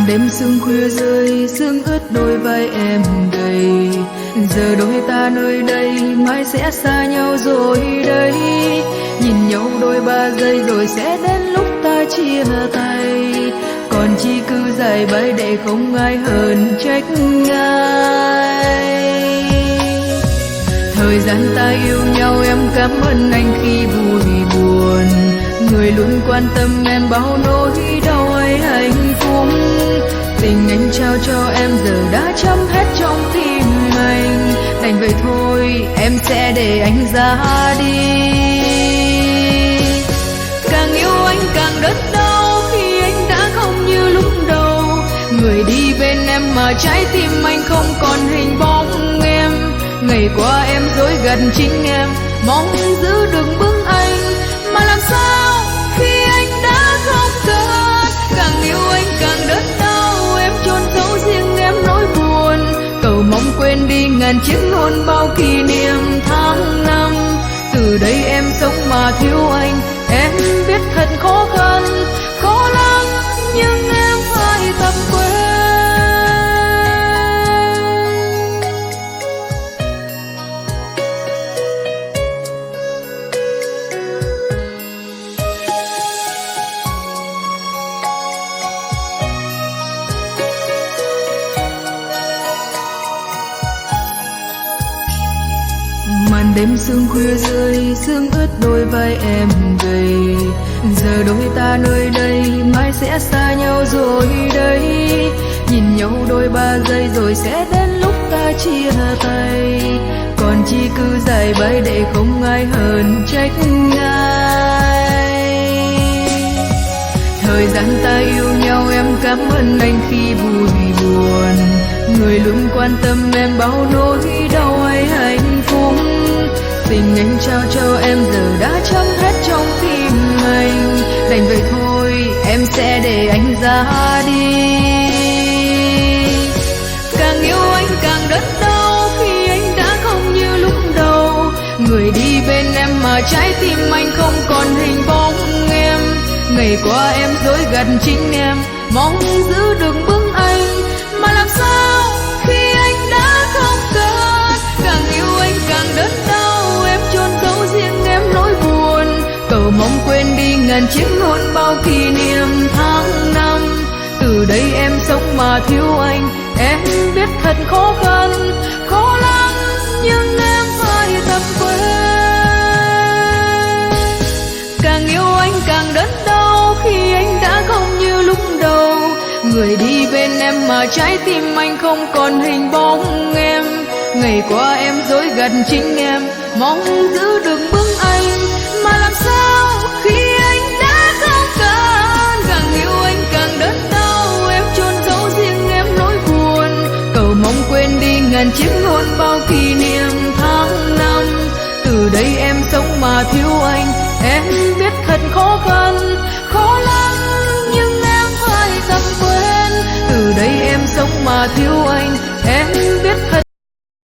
Đêm sương khuya rơi, sương ướt đôi vai em gầy. Giờ đôi ta nơi đây, mai sẽ xa nhau rồi đây. Nhìn nhau đôi ba giây rồi sẽ đến lúc ta chia tay. Còn chi cứ dài bay để không ai hờn trách ai. Thời gian ta yêu nhau em cảm ơn anh khi vui buồn. Người luôn quan tâm em bao nỗi đau hay hạnh phúc. Tình anh trao cho em giờ đã chấm hết trong tim anh. Đành vậy thôi em sẽ để anh ra đi. Càng yêu anh càng đớn đau khi anh đã không như lúc đầu. Người đi bên em mà trái tim anh không còn hình bóng em. Ngày qua em dối gần chính em, mong giữ được bước anh. Mà làm sao khi anh đã không còn. Càng yêu anh càng đớn đau, em chôn giấu riêng em nỗi buồn. Cầu mong quên đi ngàn chiếc hôn bao kỷ niệm tháng năm. Từ đây em sống mà thiếu anh, em biết thật khó khăn, khó lắm nhưng em phải tập quên. Màn đêm sương khuya rơi, sương ướt đôi vai em gầy. Giờ đôi ta nơi đây, mai sẽ xa nhau rồi đây. Nhìn nhau đôi ba giây rồi sẽ đến lúc ta chia tay. Còn chi cứ dài bay để không ai hờn trách ai. Thời gian ta yêu nhau em cảm ơn anh khi vui buồn. Người luôn quan tâm em bao nỗi đau hay hạnh phúc. Tình anh trao cho em giờ đã chấm hết trong tim anh. Đành vậy thôi em sẽ để anh ra đi. Càng yêu anh càng đớn đau khi anh đã không như lúc đầu. Người đi bên em mà trái tim anh không còn hình bóng em. Ngày qua em dối gần chính em, mong giữ được bước anh. Mà làm sao khi anh đã không còn. Càng yêu anh càng đớn đau, em chôn giấu riêng em nỗi buồn. Cầu mong quên đi ngàn chiếc hôn bao kỷ niệm tháng năm. Từ đây em sống mà thiếu anh, em biết thật khó khăn, khó lắm nhưng em phải tập quên. Càng yêu anh càng đớn đau khi anh đã không như lúc đầu. Người đi bên em mà trái tim anh không còn hình bóng em. Ngày qua em dối gần chính em, mong giữ được bước anh. Mà làm sao